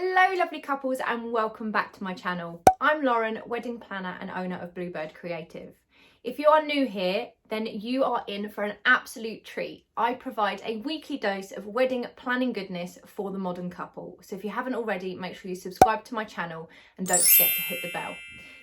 Hello lovely couples and welcome back to my channel. I'm Lauren, wedding planner and owner of Bluebird Creative. If you are new here, then you are in for an absolute treat. I provide a weekly dose of wedding planning goodness for the modern couple. So if you haven't already, make sure you subscribe to my channel and don't forget to hit the bell.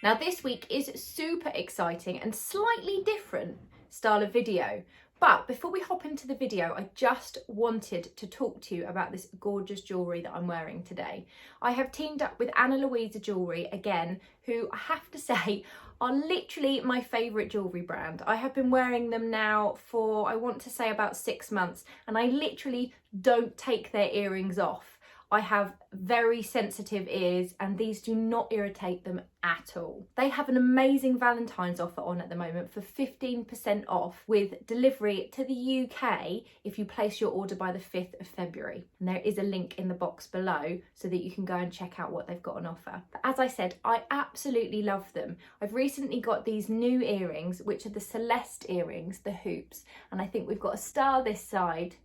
Now this week is super exciting and slightly different style of video. But before we hop into the video, I just wanted to talk to you about this gorgeous jewellery that I'm wearing today. I have teamed up with Anna Louisa Jewellery again, who I have to say are literally my favourite jewellery brand. I have been wearing them now for, I want to say, about 6 months, and I literally don't take their earrings off. I have very sensitive ears and these do not irritate them at all. They have an amazing Valentine's offer on at the moment for 15% off with delivery to the UK if you place your order by the 5th of February. And there is a link in the box below so that you can go and check out what they've got on offer. But as I said, I absolutely love them. I've recently got these new earrings, which are the Celeste earrings, the hoops. And I think we've got a star this side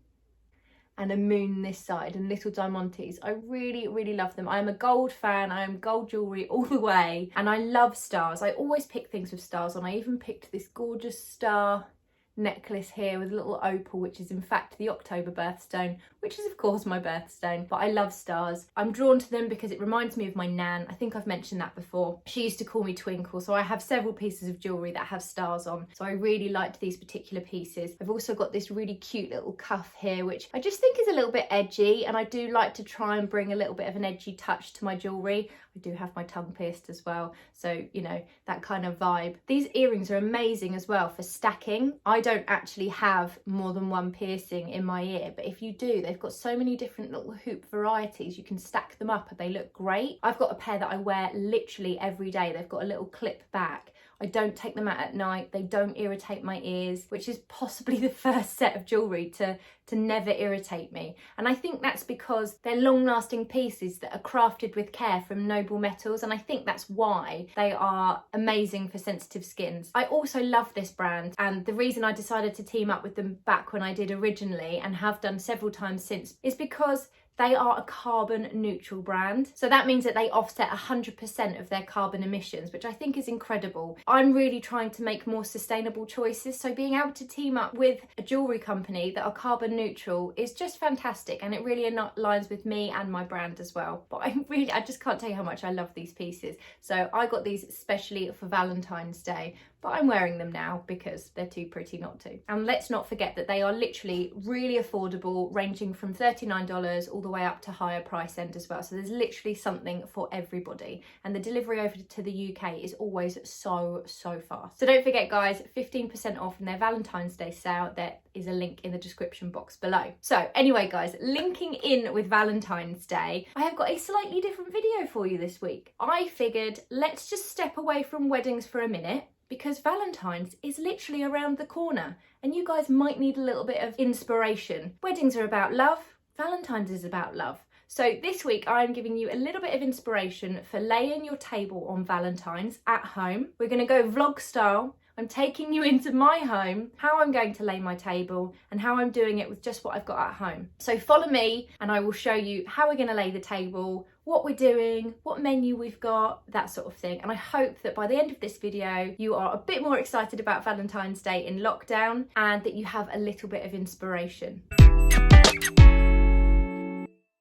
and a moon this side and little diamantes. I really love them. I am a gold fan. I am gold jewellery all the way and I love stars. I always pick things with stars on. I even picked this gorgeous star necklace here with a little opal, which is in fact the October birthstone, which is of course my birthstone. But I love stars. I'm drawn to them because it reminds me of my nan. I think I've mentioned that before. She used to call me Twinkle, so I have several pieces of jewellery that have stars on, so I really liked these particular pieces. I've also got this really cute little cuff here, which I just think is a little bit edgy, and I do like to try and bring a little bit of an edgy touch to my jewellery. I do have my tongue pierced as well, so you know, that kind of vibe. These earrings are amazing as well for stacking. I don't actually have more than one piercing in my ear, but if you do, they've got so many different little hoop varieties. You can stack them up and they look great. I've got a pair that I wear literally every day. They've got a little clip back. I don't take them out at night. They don't irritate my ears, which is possibly the first set of jewellery to never irritate me. And I think that's because they're long-lasting pieces that are crafted with care from noble metals, and I think that's why they are amazing for sensitive skins. I also love this brand, and the reason I decided to team up with them back when I did originally and have done several times since is because they are a carbon neutral brand. So that means that they offset 100% of their carbon emissions, which I think is incredible. I'm really trying to make more sustainable choices. So being able to team up with a jewellery company that are carbon neutral is just fantastic. And it really aligns with me and my brand as well. But I just can't tell you how much I love these pieces. So I got these especially for Valentine's Day, but I'm wearing them now because they're too pretty not to. And let's not forget that they are literally really affordable, ranging from $39 all the way up to higher price end as well. So there's literally something for everybody. And the delivery over to the UK is always so fast. So don't forget guys, 15% off in their Valentine's Day sale. There is a link in the description box below. So anyway guys, linking in with Valentine's Day, I have got a slightly different video for you this week. I figured let's just step away from weddings for a minute, because Valentine's is literally around the corner and you guys might need a little bit of inspiration. Weddings are about love, Valentine's is about love. So this week I'm giving you a little bit of inspiration for laying your table on Valentine's at home. We're going to go vlog style. I'm taking you into my home, how I'm going to lay my table and how I'm doing it with just what I've got at home. So follow me and I will show you how we're going to lay the table, what we're doing, what menu we've got, that sort of thing. And I hope that by the end of this video, you are a bit more excited about Valentine's Day in lockdown and that you have a little bit of inspiration.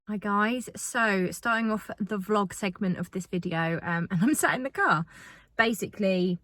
Hi guys, so starting off the vlog segment of this video, and I'm sat in the car. Basically,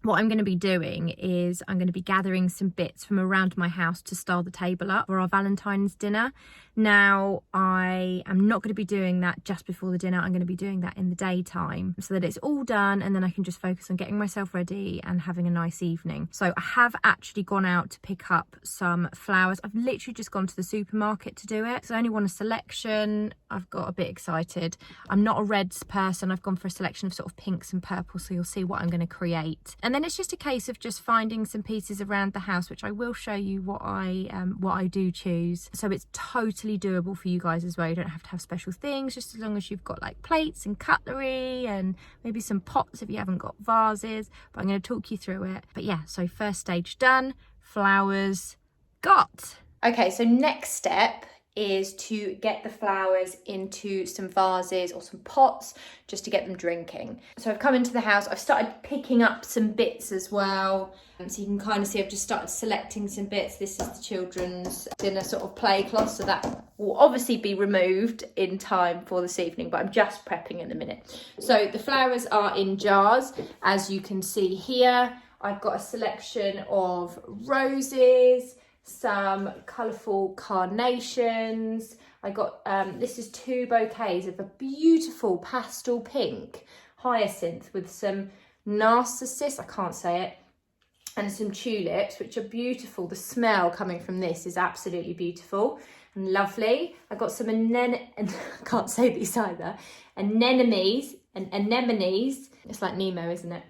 what I'm going to be doing is I'm going to be gathering some bits from around my house to style the table up for our Valentine's dinner. Now, I am not going to be doing that just before the dinner. I'm going to be doing that in the daytime so that it's all done and then I can just focus on getting myself ready and having a nice evening. So I have actually gone out to pick up some flowers. I've literally just gone to the supermarket to do it. So I only want a selection. I've got a bit excited. I'm not a reds person. I've gone for a selection of sort of pinks and purples, so you'll see what I'm going to create. And then it's just a case of just finding some pieces around the house, which I will show you what I do choose. So it's totally doable for you guys as well. You don't have to have special things, just as long as you've got like plates and cutlery and maybe some pots if you haven't got vases. But I'm going to talk you through it. But yeah, so first stage done, flowers got. Okay, so next step is to get the flowers into some vases or some pots just to get them drinking. So I've come into the house, I've started picking up some bits as well. So you can kind of see I've just started selecting some bits. This is the children's dinner sort of play cloth, so that will obviously be removed in time for this evening, but I'm just prepping in a minute. So the flowers are in jars, as you can see here. I've got a selection of roses, some colourful carnations. I got, this is 2 bouquets of a beautiful pastel pink hyacinth with some narcissus, I can't say it, and some tulips, which are beautiful. The smell coming from this is absolutely beautiful and lovely. I got some I can't say these either, anemones. It's like Nemo, isn't it?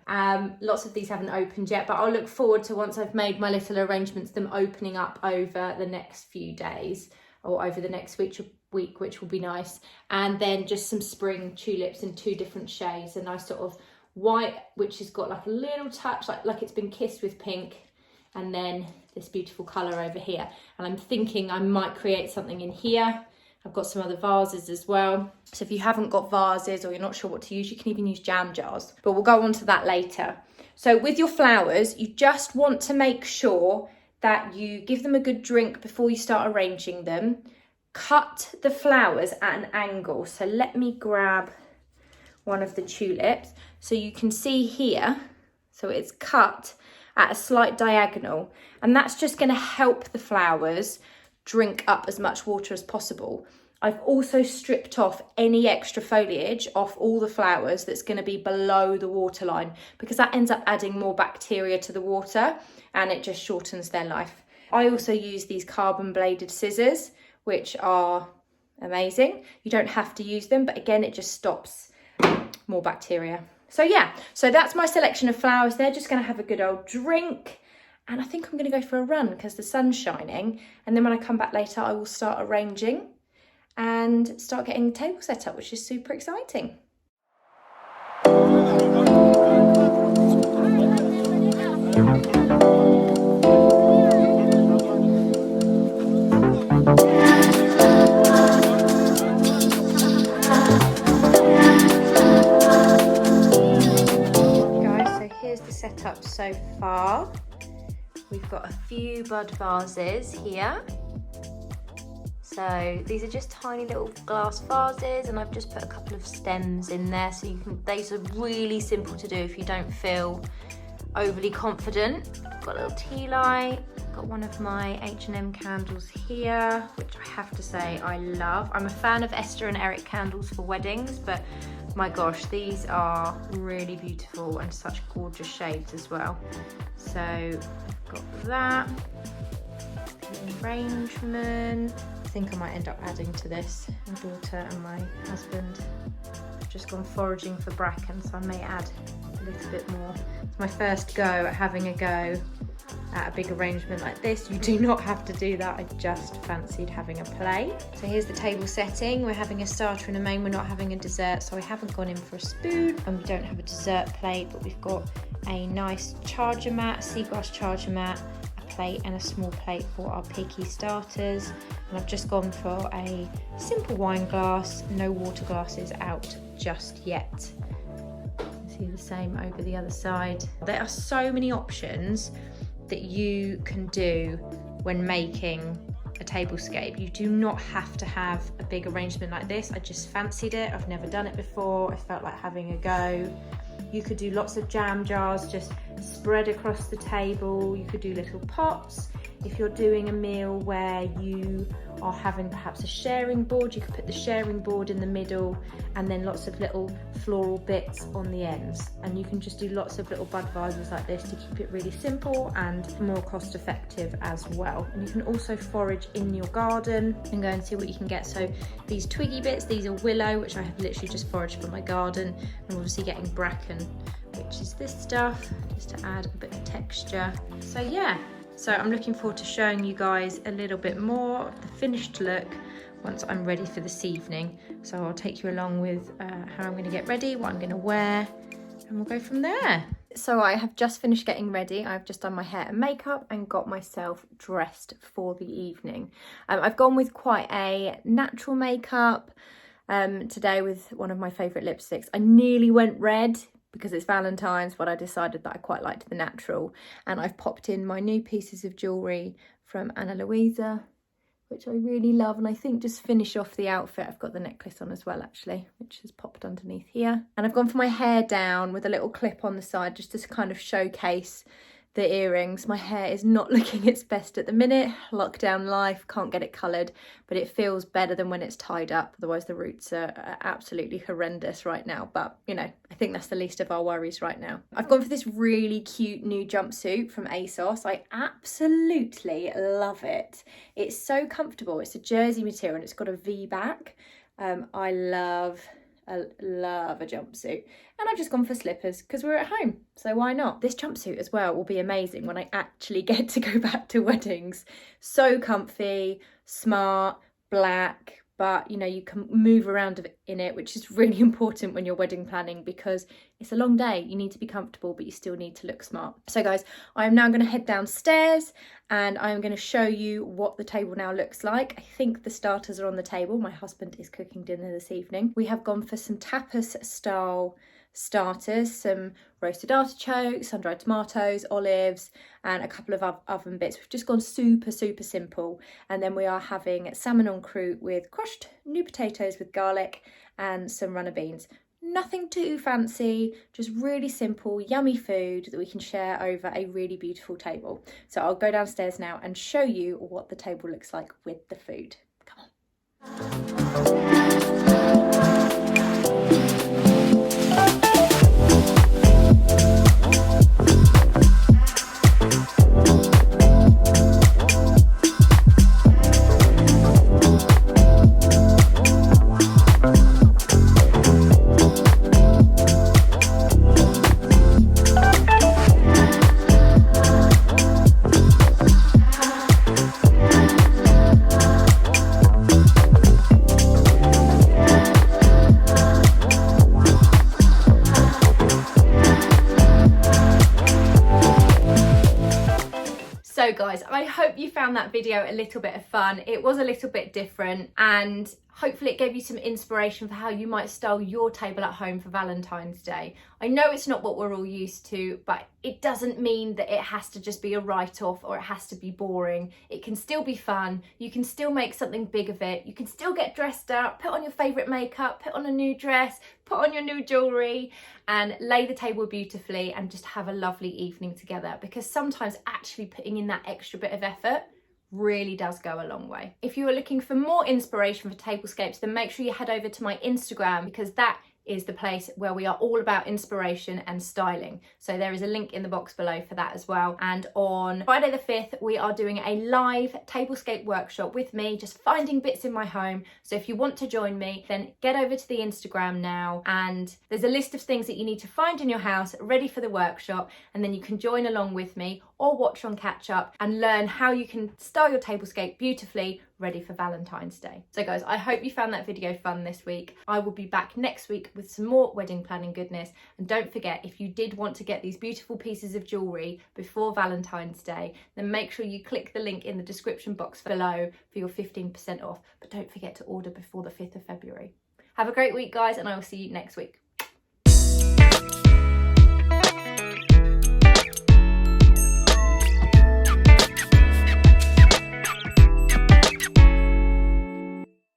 Lots of these haven't opened yet, but I'll look forward to, once I've made my little arrangements, them opening up over the next few days or over the next week, which will be nice. And then just some spring tulips in 2 different shades, a nice sort of white, which has got like a little touch, like it's been kissed with pink, and then this beautiful colour over here. And I'm thinking I might create something in here. I've got some other vases as well. So if you haven't got vases or you're not sure what to use, you can even use jam jars, but we'll go on to that later. So with your flowers, you just want to make sure that you give them a good drink before you start arranging them. Cut the flowers at an angle. So let me grab one of the tulips. So you can see here, so it's cut at a slight diagonal, and that's just going to help the flowers drink up as much water as possible. I've also stripped off any extra foliage off all the flowers that's going to be below the waterline, because that ends up adding more bacteria to the water and it just shortens their life. I also use these carbon bladed scissors, which are amazing. You don't have to use them, but again, it just stops more bacteria. So yeah, so that's my selection of flowers. They're just going to have a good old drink. And I think I'm going to go for a run because the sun's shining. And then when I come back later, I will start arranging and start getting the table set up, which is super exciting. Guys, so here's the setup so far. We've got a few bud vases here. So these are just tiny little glass vases, and I've just put a couple of stems in there, so you can, these are really simple to do if you don't feel overly confident. I've got a little tea light, got one of my H&M candles here, which I have to say I love. I'm a fan of Esther and Eric candles for weddings, but my gosh, these are really beautiful and such gorgeous shades as well. So I've got that, the arrangement. I think I might end up adding to this. My daughter and my husband have just gone foraging for bracken, so I may add a little bit more. It's my first go at having a go at a big arrangement like this. You do not have to do that. I just fancied having a play. So here's the table setting. We're having a starter and a main. We're not having a dessert, so I haven't gone in for a spoon, and we don't have a dessert plate, but we've got a nice charger mat, seagrass charger mat, a plate and a small plate for our picky starters. And I've just gone for a simple wine glass, no water glasses out just yet. See the same over the other side. There are so many options that you can do when making a tablescape. You do not have to have a big arrangement like this. I just fancied it. I've never done it before. I felt like having a go. You could do lots of jam jars just spread across the table. You could do little pots. If you're doing a meal where you are having perhaps a sharing board, you could put the sharing board in the middle and then lots of little floral bits on the ends. And you can just do lots of little bud vases like this to keep it really simple and more cost effective as well. And you can also forage in your garden and go and see what you can get. So these twiggy bits, these are willow, which I have literally just foraged for my garden. I'm obviously getting bracken, which is this stuff, just to add a bit of texture. So yeah. So I'm looking forward to showing you guys a little bit more of the finished look once I'm ready for this evening. So I'll take you along with how I'm going to get ready, what I'm going to wear, and we'll go from there. So I have just finished getting ready. I've just done my hair and makeup and got myself dressed for the evening. I've gone with quite a natural makeup today with one of my favourite lipsticks. I nearly went red because it's Valentine's, but I decided that I quite liked the natural. And I've popped in my new pieces of jewellery from Ana Luisa, which I really love, and I think just finish off the outfit. I've got the necklace on as well, actually, which is popped underneath here. And I've gone for my hair down with a little clip on the side just to kind of showcase the earrings. My hair is not looking its best at the minute. Lockdown life, can't get it coloured, but it feels better than when it's tied up. Otherwise the roots are absolutely horrendous right now. But, you know, I think that's the least of our worries right now. I've gone for this really cute new jumpsuit from ASOS. I absolutely love it. It's so comfortable. It's a jersey material and it's got a V back. I love a jumpsuit, and I've just gone for slippers because we're at home, so why not? This jumpsuit as well will be amazing when I actually get to go back to weddings. So comfy, smart, black, but you know, you can move around in it, which is really important when you're wedding planning because it's a long day. You need to be comfortable, but you still need to look smart. So guys, I'm now going to head downstairs and I'm going to show you what the table now looks like. I think the starters are on the table. My husband is cooking dinner this evening. We have gone for some tapas style starters, some roasted artichokes, sun-dried tomatoes, olives, and a couple of oven bits. We've just gone super simple. And then we are having salmon en croûte with crushed new potatoes with garlic and some runner beans. Nothing too fancy, just really simple, yummy food that we can share over a really beautiful table. So I'll go downstairs now and show you what the table looks like with the food. Come on. So guys, I hope you found that video a little bit of fun. It was a little bit different and hopefully it gave you some inspiration for how you might style your table at home for Valentine's Day. I know it's not what we're all used to, but it doesn't mean that it has to just be a write-off or it has to be boring. It can still be fun. You can still make something big of it. You can still get dressed up, put on your favourite makeup, put on a new dress, put on your new jewellery and lay the table beautifully and just have a lovely evening together, because sometimes actually putting in that extra bit of effort really does go a long way. If you are looking for more inspiration for tablescapes, then make sure you head over to my Instagram, because that is the place where we are all about inspiration and styling. So there is a link in the box below for that as well. And on Friday the 5th, we are doing a live tablescape workshop with me, just finding bits in my home. So if you want to join me, then get over to the Instagram now, and there's a list of things that you need to find in your house ready for the workshop, and then you can join along with me or watch on catch up and learn how you can style your tablescape beautifully ready for Valentine's Day. So guys, I hope you found that video fun this week. I will be back next week with some more wedding planning goodness. And don't forget, if you did want to get these beautiful pieces of jewellery before Valentine's Day, then make sure you click the link in the description box below for your 15% off. But don't forget to order before the 5th of February. Have a great week guys, and I will see you next week.